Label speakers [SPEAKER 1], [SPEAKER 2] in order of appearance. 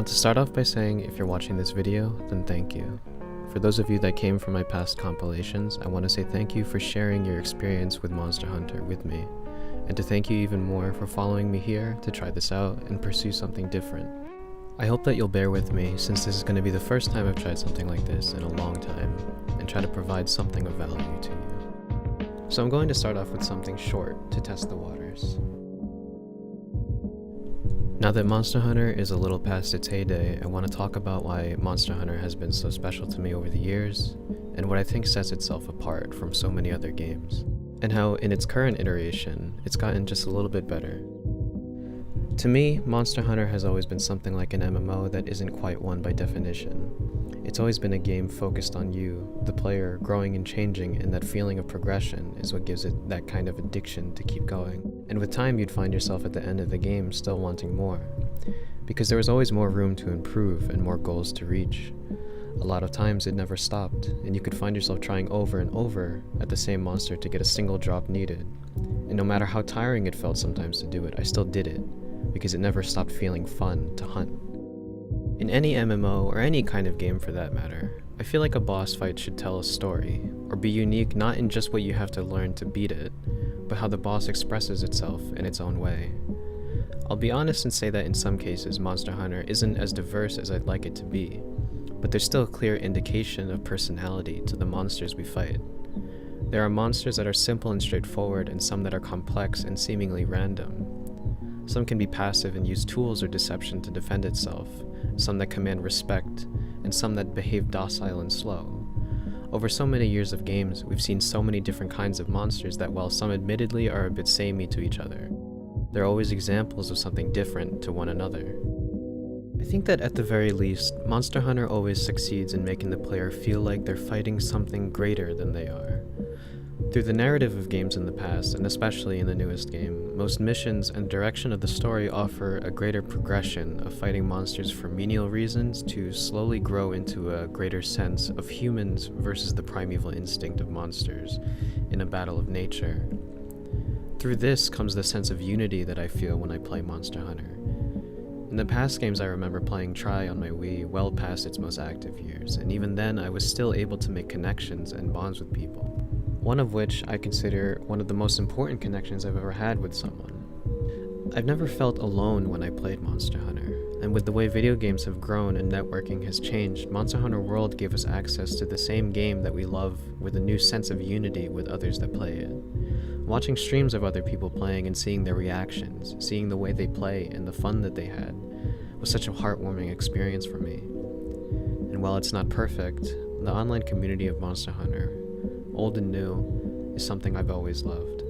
[SPEAKER 1] want to start off by saying if you're watching this video, then thank you. For those of you that came from my past compilations, I want to say thank you for sharing your experience with Monster Hunter with me, and to thank you even more for following me here to try this out and pursue something different. I hope that you'll bear with me since this is going to be the first time I've tried something like this in a long time, and try to provide something of value to you. So I'm going to start off with something short to test the waters. Now that Monster Hunter is a little past its heyday, I want to talk about why Monster Hunter has been so special to me over the years, and what I think sets itself apart from so many other games, and how in its current iteration, it's gotten just a little bit better. To me, Monster Hunter has always been something like an MMO that isn't quite one by definition. It's always been a game focused on you, the player, growing and changing, and that feeling of progression is what gives it that kind of addiction to keep going. And with time, you'd find yourself at the end of the game still wanting more, because there was always more room to improve and more goals to reach. A lot of times it never stopped, and you could find yourself trying over and over at the same monster to get a single drop needed. And no matter how tiring it felt sometimes to do it, I still did it, because it never stopped feeling fun to hunt. In any MMO, or any kind of game for that matter, I feel like a boss fight should tell a story, or be unique not in just what you have to learn to beat it, but how the boss expresses itself in its own way. I'll be honest and say that in some cases Monster Hunter isn't as diverse as I'd like it to be, but there's still a clear indication of personality to the monsters we fight. There are monsters that are simple and straightforward, and some that are complex and seemingly random. Some can be passive and use tools or deception to defend itself, some that command respect, and some that behave docile and slow. Over so many years of games, we've seen so many different kinds of monsters that while some admittedly are a bit samey to each other, they're always examples of something different to one another. I think that at the very least, Monster Hunter always succeeds in making the player feel like they're fighting something greater than they are. Through the narrative of games in the past, and especially in the newest game, most missions and direction of the story offer a greater progression of fighting monsters for menial reasons to slowly grow into a greater sense of humans versus the primeval instinct of monsters in a battle of nature. Through this comes the sense of unity that I feel when I play Monster Hunter. In the past games I remember playing Tri on my Wii well past its most active years, and even then I was still able to make connections and bonds with people. One of which I consider one of the most important connections I've ever had with someone. I've never felt alone when I played Monster Hunter, and with the way video games have grown and networking has changed, Monster Hunter World gave us access to the same game that we love with a new sense of unity with others that play it. Watching streams of other people playing and seeing their reactions, seeing the way they play and the fun that they had, was such a heartwarming experience for me. And while it's not perfect, the online community of Monster Hunter, old and new, is something I've always loved.